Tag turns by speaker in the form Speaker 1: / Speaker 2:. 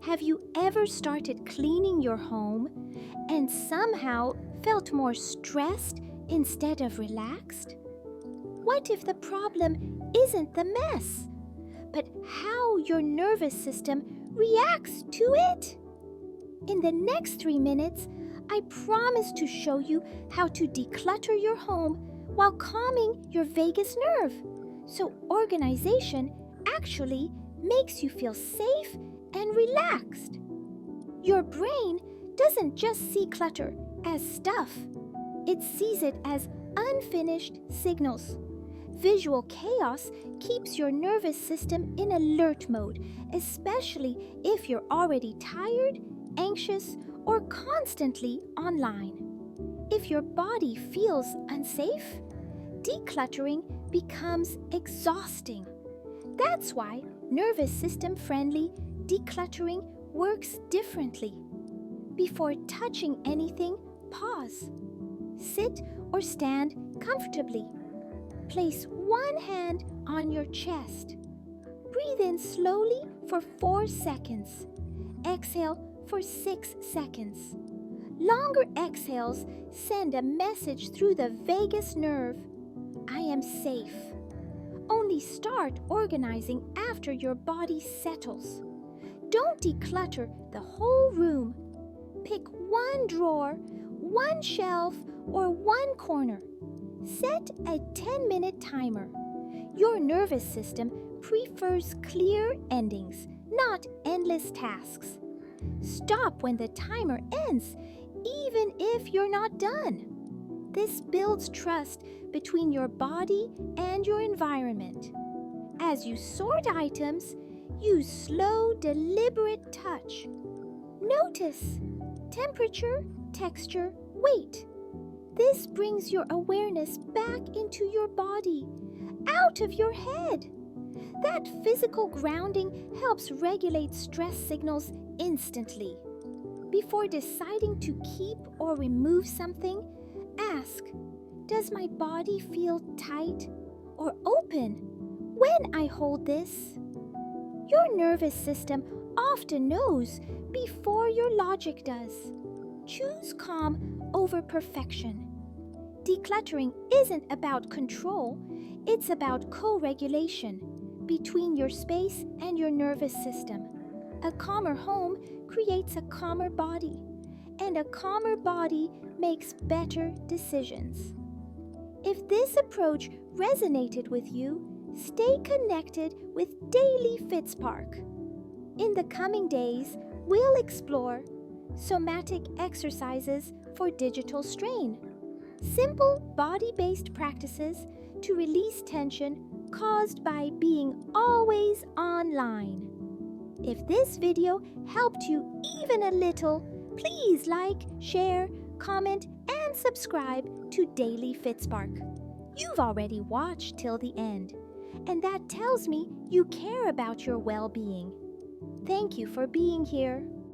Speaker 1: Have you ever started cleaning your home and somehow felt more stressed instead of relaxed? What if the problem isn't the mess, but how your nervous system reacts to it? In the next 3 minutes, I promise to show you how to declutter your home while calming your vagus nerve, so organization actually makes you feel safe and relaxed. Your brain doesn't just see clutter as stuff, it sees it as unfinished signals. Visual chaos keeps your nervous system in alert mode, especially if you're already tired, anxious, or constantly online. If your body feels unsafe, decluttering becomes exhausting. That's why nervous system-friendly decluttering works differently. Before touching anything, pause. Sit or stand comfortably. Place one hand on your chest. Breathe in slowly for 4 seconds. Exhale for 6 seconds. Longer exhales send a message through the vagus nerve. I am safe. Only start organizing after your body settles. Don't declutter the whole room. Pick one drawer, one shelf, or one corner. Set a 10-minute timer. Your nervous system prefers clear endings, not endless tasks. Stop when the timer ends, even if you're not done. This builds trust between your body and your environment. As you sort items, use slow, deliberate touch. Notice temperature, texture, weight. This brings your awareness back into your body, out of your head. That physical grounding helps regulate stress signals instantly. Before deciding to keep or remove something, ask, does my body feel tight or open when I hold this? Your nervous system often knows before your logic does. Choose calm over perfection. Decluttering isn't about control, it's about co-regulation between your space and your nervous system. A calmer home creates a calmer body, and a calmer body makes better decisions. If this approach resonated with you, stay connected with Daily Fitspark. In the coming days, we'll explore somatic exercises for digital strain, simple body-based practices to release tension caused by being always online. If this video helped you even a little, please like, share, comment, and subscribe to Daily Fitspark. You've already watched till the end, and that tells me you care about your well-being. Thank you for being here.